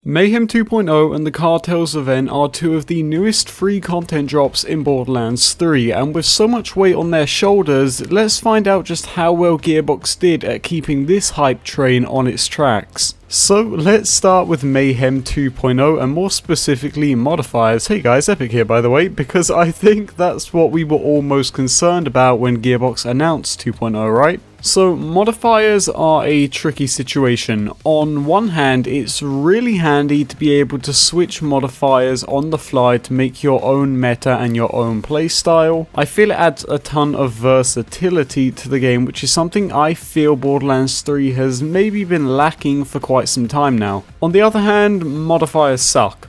Mayhem 2.0 and the Cartels event are two of the newest free content drops in Borderlands 3, and with so much weight on their shoulders, let's find out just how well Gearbox did at keeping this hype train on its tracks. So let's start with Mayhem 2.0 and more specifically Modifiers. Hey guys, Epic here by the way, because I think that's what we were all most concerned about when Gearbox announced 2.0, right? So modifiers are a tricky situation. On one hand, it's really handy to be able to switch modifiers on the fly to make your own meta and your own playstyle. I feel it adds a ton of versatility to the game, which is something I feel Borderlands 3 has maybe been lacking for quite some time now. On the other hand, modifiers suck.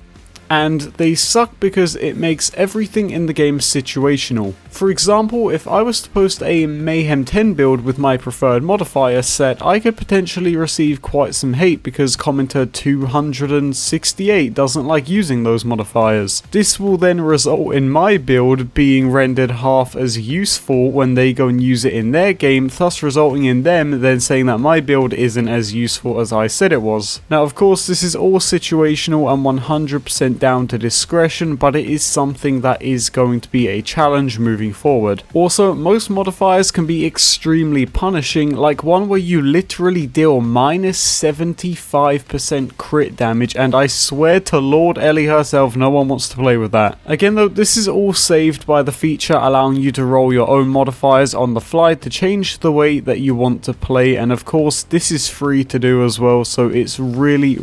And they suck because it makes everything in the game situational. For example, if I was to post a Mayhem 10 build with my preferred modifier set, I could potentially receive quite some hate because commenter 268 doesn't like using those modifiers. This will then result in my build being rendered half as useful when they go and use it in their game, thus resulting in them then saying that my build isn't as useful as I said it was. Now of course this is all situational and 100% down to discretion, but it is something that is going to be a challenge moving forward. Also, most modifiers can be extremely punishing, like one where you literally deal minus 75% crit damage, and I swear to Lord Ellie herself, no one wants to play with that. Again though, this is all saved by the feature allowing you to roll your own modifiers on the fly to change the way that you want to play, and of course this is free to do as well, so it's really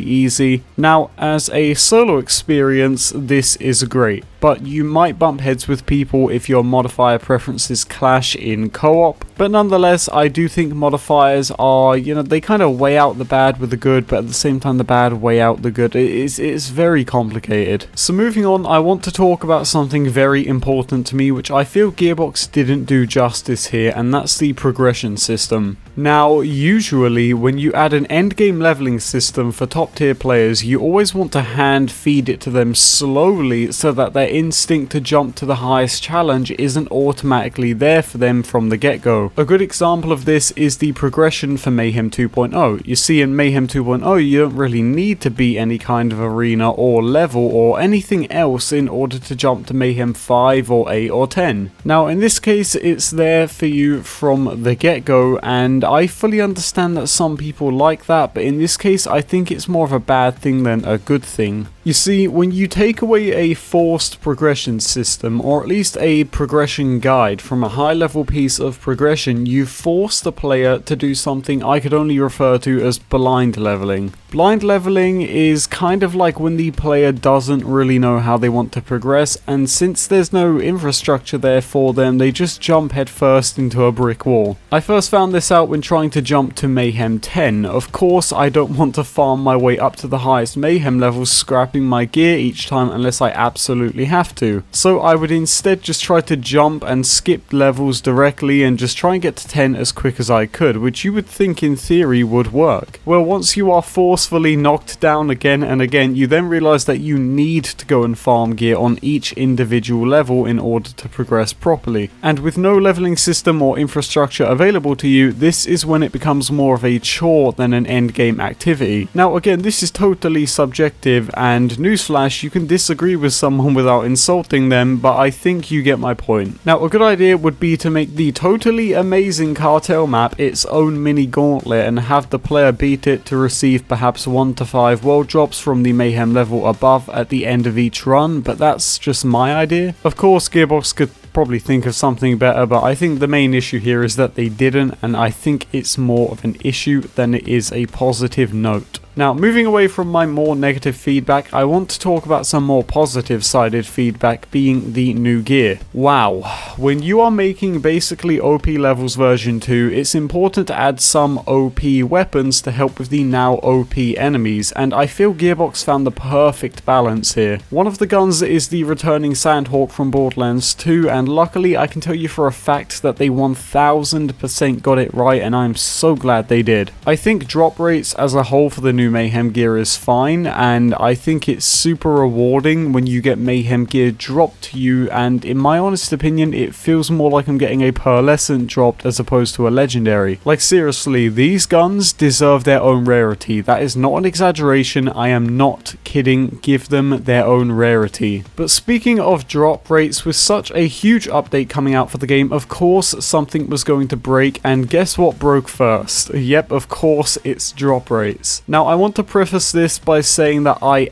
easy. Now, as a solo experience, this is great, but you might bump heads with people if your modifier preferences clash in co-op. But nonetheless, I do think modifiers are, they kind of weigh out the bad with the good, but at the same time the bad weigh out the good. It's very complicated. So moving on, I want to talk about something very important to me, which I feel Gearbox didn't do justice here, and that's the progression system. Now, usually when you add an endgame leveling system for top tier players, you always want to hand feed it to them slowly so that their instinct to jump to the highest challenge isn't automatically there for them from the get-go. A good example of this is the progression for Mayhem 2.0. You see, in Mayhem 2.0 you don't really need to beat any kind of arena or level or anything else in order to jump to Mayhem 5 or 8 or 10. Now in this case it's there for you from the get-go, and I fully understand that some people like that, but in this case I think it's more of a bad thing than a good thing. You see, when you take away a forced progression system, or at least a progression guide from a high level piece of progression, you force the player to do something I could only refer to as blind leveling. Blind leveling is kind of like when the player doesn't really know how they want to progress, and since there's no infrastructure there for them, they just jump headfirst into a brick wall. I first found this out when trying to jump to Mayhem 10. Of course, I don't want to farm my way up to the highest Mayhem levels scrapping my gear each time unless I absolutely have to. So I would instead just try to jump and skip levels directly and just try and get to 10 as quick as I could, which you would think in theory would work. Well, once you are forcefully knocked down again and again, you then realize that you need to go and farm gear on each individual level in order to progress properly. And with no leveling system or infrastructure available to you, this is when it becomes more of a chore than an endgame activity. Now again, this is totally subjective, and newsflash, you can disagree with someone without insulting them, but I think you get my point. Now a good idea would be to make the totally amazing cartel map its own mini gauntlet and have the player beat it to receive perhaps 1 to 5 world drops from the Mayhem level above at the end of each run, but that's just my idea. Of course Gearbox could probably think of something better, but I think the main issue here is that they didn't, and I think it's more of an issue than it is a positive note. Now, moving away from my more negative feedback, I want to talk about some more positive sided feedback, being the new gear. Wow, when you are making basically OP levels version 2, it's important to add some OP weapons to help with the now OP enemies, and I feel Gearbox found the perfect balance here. One of the guns is the returning Sandhawk from Borderlands 2, and and luckily I can tell you for a fact that they 1000% got it right, and I'm so glad they did. I think drop rates as a whole for the new Mayhem Gear is fine, and I think it's super rewarding when you get Mayhem Gear dropped to you, and in my honest opinion it feels more like I'm getting a pearlescent dropped as opposed to a legendary. Like seriously, these guns deserve their own rarity. That is not an exaggeration, I am not kidding, give them their own rarity. But speaking of drop rates, with such a huge update coming out for the game, of course something was going to break, and guess what broke first? Yep, of course it's drop rates. Now I want to preface this by saying that I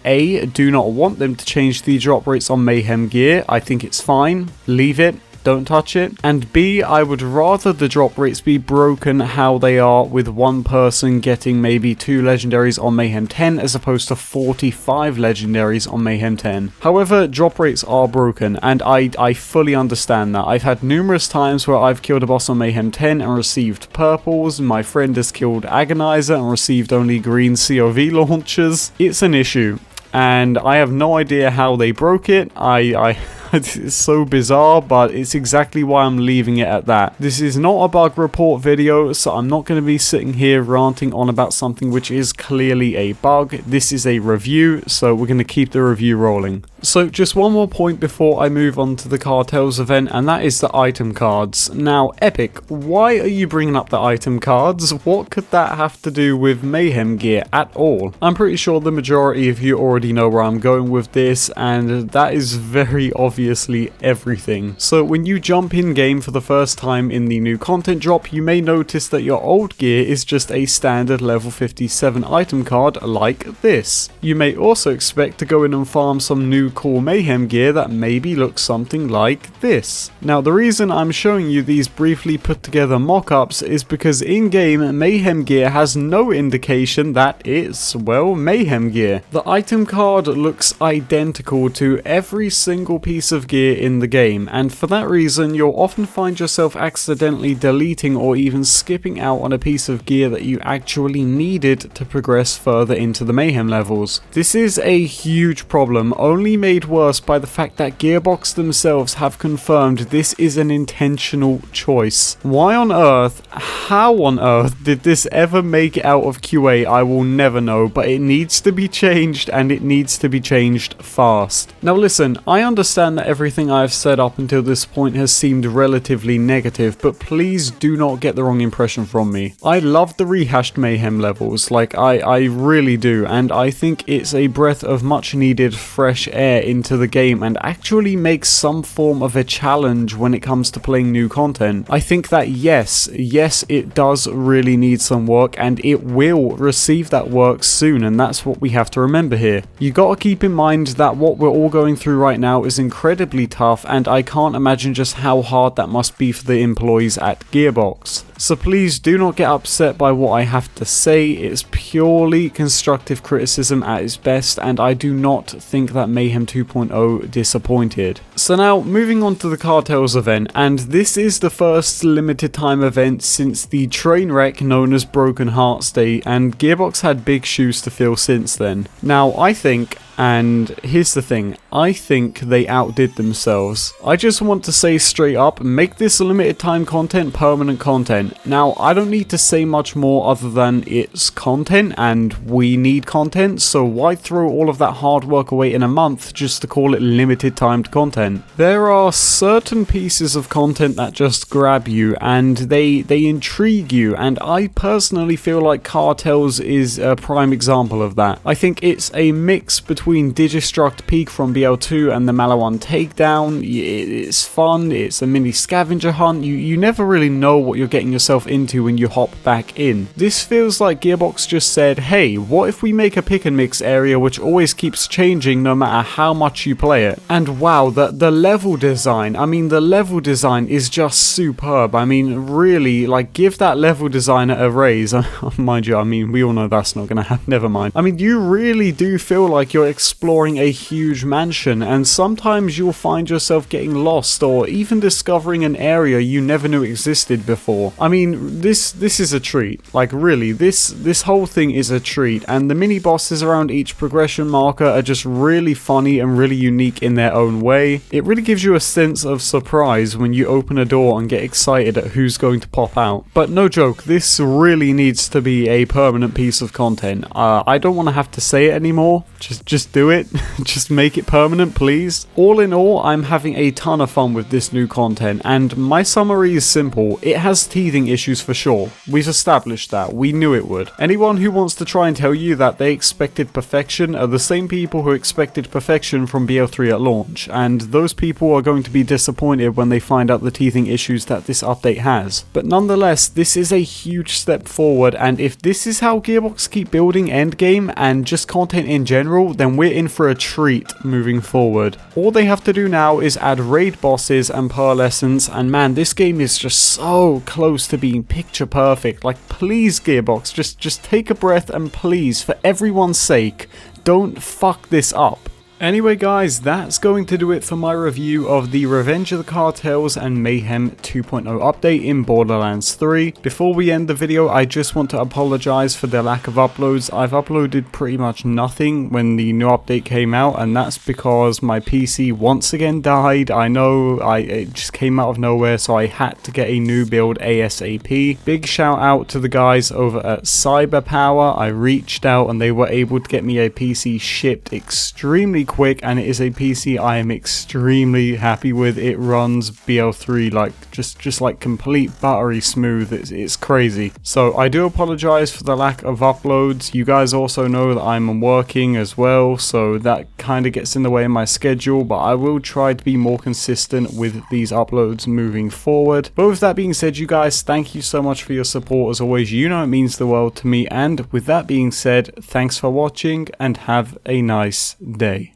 do not want them to change the drop rates on Mayhem Gear. I think it's fine, leave it, don't touch it. And B, I would rather the drop rates be broken how they are, with one person getting maybe 2 legendaries on Mayhem 10 as opposed to 45 legendaries on Mayhem 10. However, drop rates are broken, and I fully understand that. I've had numerous times where I've killed a boss on Mayhem 10 and received purples, my friend has killed Agonizer and received only green COV launchers. It's an issue, and I have no idea how they broke it. It's so bizarre, but it's exactly why I'm leaving it at that. This is not a bug report video, so I'm not going to be sitting here ranting on about something which is clearly a bug. This is a review, so we're going to keep the review rolling. So just one more point before I move on to the Cartels event, and that is the item cards. Now, Epic, why are you bringing up the item cards? What could that have to do with Mayhem Gear at all? I'm pretty sure the majority of you already know where I'm going with this, and that is very obviously everything. So when you jump in game for the first time in the new content drop, you may notice that your old gear is just a standard level 57 item card like this. You may also expect to go in and farm some new cool Mayhem Gear that maybe looks something like this. Now the reason I'm showing you these briefly put together mock-ups is because in game Mayhem Gear has no indication that it's, well, Mayhem Gear. The item card looks identical to every single piece of gear in the game, and for that reason you'll often find yourself accidentally deleting or even skipping out on a piece of gear that you actually needed to progress further into the Mayhem levels. This is a huge problem, only made worse by the fact that Gearbox themselves have confirmed this is an intentional choice. Why on earth, how on earth did this ever make it out of QA? I will never know, but it needs to be changed, and it needs to be changed fast. Now listen, I understand that everything I've said up until this point has seemed relatively negative, but please do not get the wrong impression from me. I love the rehashed Mayhem levels, like I really do, and I think it's a breath of much needed fresh air into the game and actually makes some form of a challenge when it comes to playing new content. I think that yes, it does really need some work, and it will receive that work soon, and that's what we have to remember here. You gotta keep in mind that what we're all going through right now is incredibly tough, and I can't imagine just how hard that must be for the employees at Gearbox. So please do not get upset by what I have to say. It's purely constructive criticism at its best, and I do not think that Mayhem 2.0 disappointed. So now moving on to the Cartels event, and this is the first limited time event since the train wreck known as Broken Hearts Day, and Gearbox had big shoes to fill since then. Now I think, and here's the thing, I think they outdid themselves. I just want to say straight up, make this limited time content permanent content. Now, I don't need to say much more other than it's content and we need content, so why throw all of that hard work away in a month just to call it limited timed content? There are certain pieces of content that just grab you and they intrigue you, and I personally feel like Cartels is a prime example of that. I think it's a mix between Digistruct Peak from BL2 and the Malawan Takedown. It's fun, it's a mini scavenger hunt, you never really know what you're getting yourself into when you hop back in. This feels like Gearbox just said, hey, what if we make a pick and mix area which always keeps changing no matter how much you play it? And wow, the level design, I mean the level design is just superb. I mean really, like, give that level designer a raise. Mind you, I mean we all know that's not gonna happen, never mind. I mean you really do feel like you're exploring a huge mansion, and sometimes you'll find yourself getting lost or even discovering an area you never knew existed before. I mean, this is a treat. Like really, this whole thing is a treat, and the mini bosses around each progression marker are just really fun funny and really unique in their own way. It really gives you a sense of surprise when you open a door and get excited at who's going to pop out. But no joke, this really needs to be a permanent piece of content. I don't want to have to say it anymore. Just do it. Just make it permanent, please. All in all, I'm having a ton of fun with this new content, and my summary is simple. It has teething issues for sure. We've established that. We knew it would. Anyone who wants to try and tell you that they expected perfection are the same people who expected perfection from BO3 at launch, and those people are going to be disappointed when they find out the teething issues that this update has. But nonetheless, this is a huge step forward, and if this is how Gearbox keep building endgame and just content in general, then we're in for a treat moving forward. All they have to do now is add raid bosses and pearlescence, and man, this game is just so close to being picture perfect. Like, please Gearbox, just take a breath and please, for everyone's sake, don't fuck this up. Anyway guys, that's going to do it for my review of the Revenge of the Cartels and Mayhem 2.0 update in Borderlands 3. Before we end the video, I just want to apologize for the lack of uploads. I've uploaded pretty much nothing when the new update came out, and that's because my PC once again died. I know, it just came out of nowhere, so I had to get a new build ASAP. Big shout out to the guys over at Cyberpower. I reached out and they were able to get me a PC shipped extremely quick, and it is a PC I am extremely happy with. It runs BO3 like just like complete buttery smooth. It's crazy. So I do apologize for the lack of uploads. You guys also know that I'm working as well, so that kind of gets in the way of my schedule, but I will try to be more consistent with these uploads moving forward. But with that being said, you guys, thank you so much for your support as always. You know it means the world to me, and with that being said, thanks for watching and have a nice day.